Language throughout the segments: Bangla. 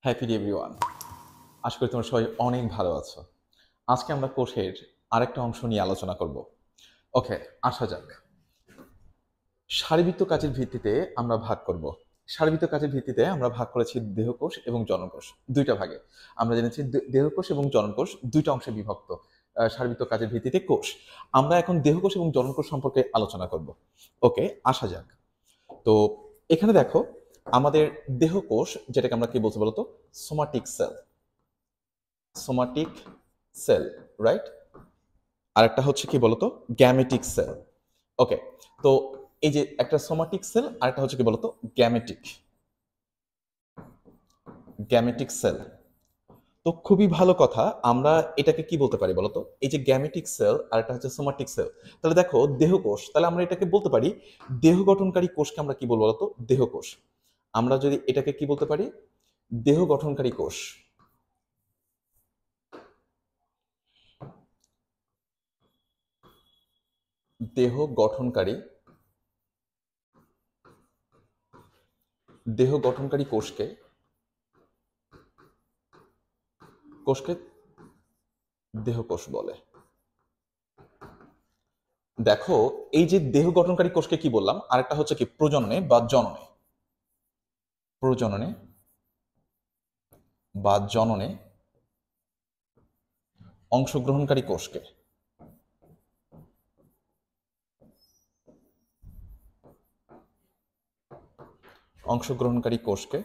Happy everyone. আশা করি তোমরা সবাই অনেক ভালো আছো। আজকে আমরা কোষের আরেকটা অংশ নিয়ে আলোচনা করব। ওকে, আসা যাক। সারিবৃত্ত কাজের ভিত্তিতে আমরা ভাগ করব। সারিবৃত্ত কাজের ভিত্তিতে আমরা ভাগ করেছি দেহকোষ এবং জননকোষ দুইটা ভাগে। আমরা জেনেছি দেহকোষ এবং জননকোষ দুইটা অংশে বিভক্ত। সারিবৃত্ত কাজের ভিত্তিতে কোষ। আমরা এখন দেহকোষ এবং জননকোষ সম্পর্কে আলোচনা করব। ওকে, আসা যাক। তো এখানে দেখো, আমাদের দেহকোষ যেটাকে আমরা কি বলছি বলতো? Somatic sell. Somatic sell, right? আরেকটা হচ্ছে কি বলতো? Gametic sell. ওকে, তো এই যে একটা সোমাটিক সেল, আরেকটা হচ্ছে কি বলতো? Gametic gametic sell. তো খুবই ভালো কথা। আমরা এটাকে কি বলতে পারি বলতো? এই যে গ্যামেটিক সেল আর একটা হচ্ছে সোমাটিক সেল। তাহলে দেখো দেহকোষ, তাহলে আমরা এটাকে বলতে পারি দেহ গঠনকারী কোষকে আমরা কি বলবো বলতো? দেহকোষ। আমরা যদি এটাকে কি বলতে পারি? দেহ গঠনকারী কোষ। দেহ গঠনকারী দেহ গঠনকারী কোষকে কোষকে দেহকোষ বলে। দেখো, এই যে দেহ গঠনকারী কোষকে কি বললাম, আরেকটা হচ্ছে কি প্রজননে বা জননে। প্রজননে বা জননে অংশগ্রহণকারী কোষকে অংশগ্রহণকারী কোষকে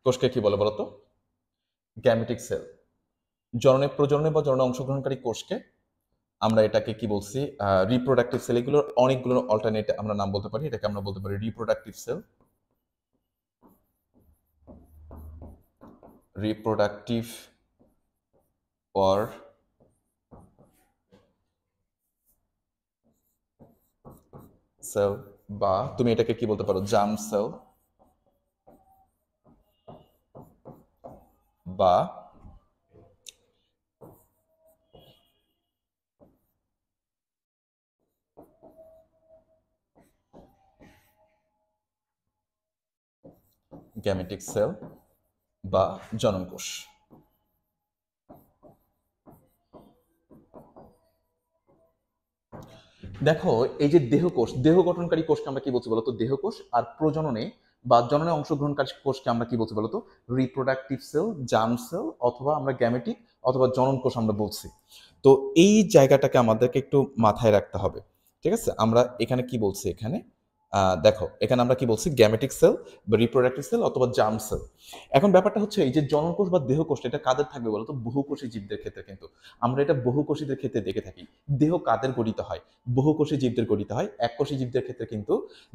কোষকে কি বলে বলতো? Gametic cell. প্রজননে বা জননে অংশগ্রহণকারী কোষকে আমরা এটাকে কি বলছি? Reproductive cell. এগুলোর অনেকগুলো অল্টারনেট আমরা নাম বলতে পারি। এটাকে আমরা বলতে পারি reproductive cell. Reproductive or cell, বা তুমি এটাকে কি বলতে পারো? জার্ম সেল বা গ্যামেটিক সেল বা জনন কোষ। দেখো, এই যে দেহকোষ, দেহ গঠনকারী কোষকে আমরা কি বলছি বলতো? দেহকোষ। আর প্রজননে বা জননে অংশগ্রহণকারী কোষকে আমরা কি বলছি বলতো? রিপ্রোডাক্টিভ সেল, জার্ম সেল, অথবা আমরা গ্যামেটিক অথবা জনন কোষ আমরা বলছি। তো এই জায়গাটাকে আমাদেরকে একটু মাথায় রাখতে হবে। ঠিক আছে, আমরা এখানে কি বলছি? এখানে দেখো, এখানে আমরা কি বলছি? গ্যামেটিক সেল বা রিপ্রোডাক্টিভ সেল অথবা জার্ম সেল। এখন ব্যাপারটা হচ্ছে এই যে জননকোষ বা দেহকোষ, এটা কাদের থাকবে বলতো? বহুকোষী জীবদের ক্ষেত্রে। কিন্তু আমরা এটা বহুকোষীদের ক্ষেত্রে দেখে থাকি। দেহ কাদের গঠিত হয়? বহুকোষী জীবদের গঠিত হয়। এককোষী জীবদের ক্ষেত্রে কিন্তু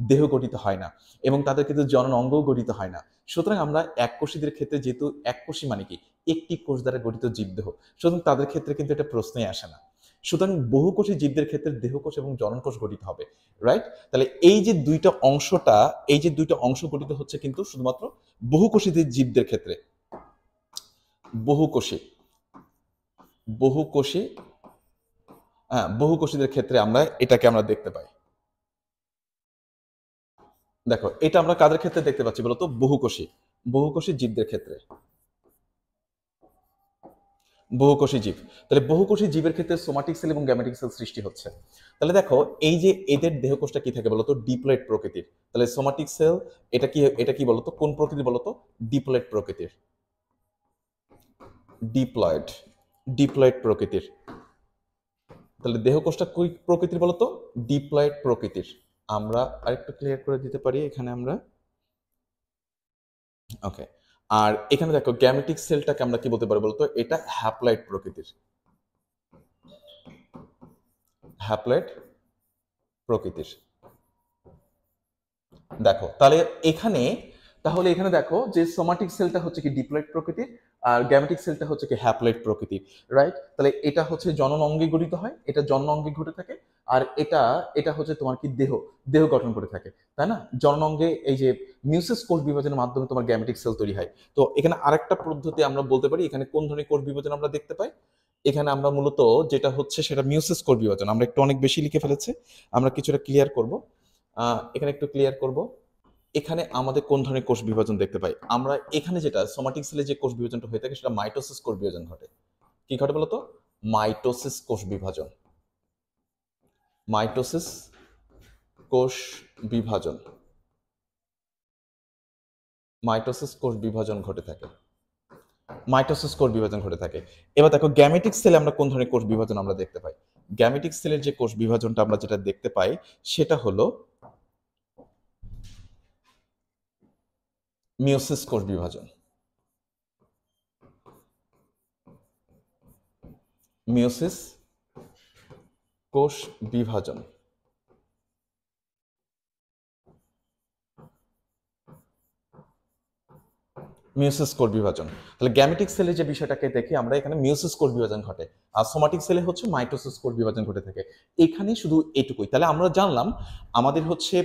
দেহ গঠিত হয় না, এবং তাদের ক্ষেত্রে জনন অঙ্গও গঠিত হয় না। সুতরাং আমরা এককোষীদের ক্ষেত্রে, যেহেতু এককোষী মানে কি একটি কোষ দ্বারা গঠিত জীবদেহ, সুতরাং তাদের ক্ষেত্রে কিন্তু এটা প্রশ্নই আসে না। সুতরাং বহুকোষী জীবদের ক্ষেত্রে দেহকোষ এবং জননকোষ গঠিত হবে, রাইট? তাহলে এই যে দুইটা অংশ গঠিত হচ্ছে কিন্তু শুধুমাত্র বহুকোষীদের জীবদের ক্ষেত্রে। বহুকোষী বহুকোষী হ্যাঁ, বহুকোষীদের ক্ষেত্রে আমরা দেখতে পাই। দেখো, এটা আমরা কাদের ক্ষেত্রে দেখতে পাচ্ছি বলতো? বহুকোষী জীবদের ক্ষেত্রে। বহুকোষী জীব। তাহলে বহুকোষী জীবের ক্ষেত্রে সোমাটিক সেল এবং গ্যামেটিক সেল সৃষ্টি হচ্ছে। তাহলে দেখো, এই যে এদের দেহকোষটা কি থাকে বলতো? ডিপ্লয়েড প্রকৃতির। তাহলে সোমাটিক সেল, এটা কি বলতো? কোন প্রকৃতির বলতো? ডিপ্লয়েড প্রকৃতির। ডিপ্লয়েড ডিপ্লয়েড প্রকৃতির। তাহলে দেহকোষটা কি প্রকৃতির বলতো? ডিপ্লয়েড প্রকৃতির। আমরা আরেকটু ক্লিয়ার করে দিতে পারি এখানে আমরা। ওকে, আর এখানে দেখো গ্যামেটিক সেলটাকে আমরা কি বলতে পারি বলতো? এটা হ্যাপ্লয়েড প্রকৃতির। হ্যাপ্লয়েড প্রকৃতির। দেখো, তাহলে এখানে দেখো যে সোমাটিক সেলটা হচ্ছে কি ডিপ্লয়েড প্রকৃতির, আর গ্যামেটিক সেলটা হচ্ছে কি হ্যাপ্লয়েড প্রকৃতির, রাইট? তাহলে এটা হচ্ছে জনন অঙ্গে গঠিত হয়, এটা জনন অঙ্গে ঘটে থাকে। আর এটা এটা হচ্ছে তোমার কি দেহ গঠন করে থাকে, তাই না? জনন অঙ্গে এই যে মিউসিস কোষ বিভাজনের মাধ্যমে তোমার গ্যামেটিক সেল তৈরি হয়। তো এখানে আরেকটা পদ্ধতি আমরা বলতে পারি, এখানে কোন ধরনের কোষ বিভাজন আমরা দেখতে পাই? এখানে আমরা মূলত যেটা হচ্ছে সেটা মিউসিস কোষ বিভাজন। আমরা একটু অনেক বেশি লিখে ফেলেছি, আমরা কিছুটা ক্লিয়ার করব। এখানে একটু ক্লিয়ার করব। এখানে আমাদের কোন ধরনের কোষ বিভাজন দেখতে পাই? আমরা এখানে যেটা সোমাটিক সেলে যে কোষ বিভাজনটা হয়ে থাকে সেটা মাইটোসিস কোষ বিভাজন ঘটে। কি ঘটে বলতো? মাইটোসিস কোষ বিভাজন। মাইটোসিস কোষ বিভাজন। মাইটোসিস কোষ বিভাজন ঘটে থাকে। মাইটোসিস কোষ বিভাজন ঘটে থাকে। এবার দেখো গ্যামেটিক সেলে আমরা কোন ধরনের কোষ বিভাজন আমরা দেখতে পাই? গ্যামেটিক সেলের যে কোষ বিভাজনটা আমরা যেটা দেখতে পাই সেটা হলো মিওসিস কোষ বিভাজন। মিওসিস কোষ বিভাজন। মিওসিস কোষ বিভাজন। তাহলে গ্যামেটিক সেলে যে বিষয়টাকে দেখে আমরা এখানে মিওসিস কোষ বিভাজন ঘটে, আর সোমাটিক সেলে হচ্ছে মাইটোসিস কোষ বিভাজন ঘটে থাকে। এখানে শুধু এটুকুই। তাহলে আমরা জানলাম আমাদের হচ্ছে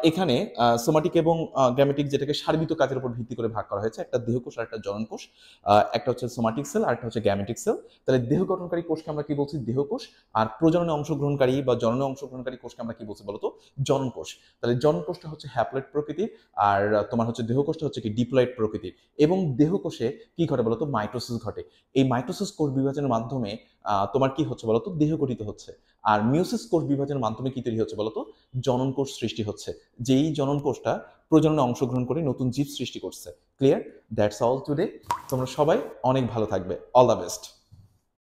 এখানে সোমাটিক এবং গ্যামেটিক যেটাকে সার্বিত কাজের উপর ভিত্তি করে ভাগ করা হয়েছে, একটা দেহকোষ আর একটা জননকোষ। একটা হচ্ছে সোমাটিক সেল আর একটা হচ্ছে গ্যামেটিক সেল। তাহলে দেহ গঠনকারী কোষকে আমরা কি বলছি? দেহকোষ। আর প্রজননে অংশগ্রহণকারী বা জননে অংশগ্রহণকারী কোষকে আমরা কি বলছি বলতো? জননকোষ। তাহলে জননকোষটা হচ্ছে হ্যাপ্লয়েড প্রকৃতির, আর তোমার হচ্ছে দেহকোষটা হচ্ছে কি ডিপ্লয়েড প্রকৃতির। এবং দেহকোষে কি ঘটে বলতো? মাইটোসিস ঘটে। এই মাইটোসিস কোষ বিভাজনের মাধ্যমে তোমার কি হচ্ছে বলতো? দেহ গঠিত হচ্ছে। আর মিওসিস কোষ বিভাজনের মাধ্যমে কি তৈরি হচ্ছে বলতো? জনন কোষ সৃষ্টি হচ্ছে, যেই জনন কোষটা প্রজননে অংশগ্রহণ করে নতুন জীব সৃষ্টি করছে। ক্লিয়ার? That's all today. তোমরা সবাই অনেক ভালো থাকবে। All the best.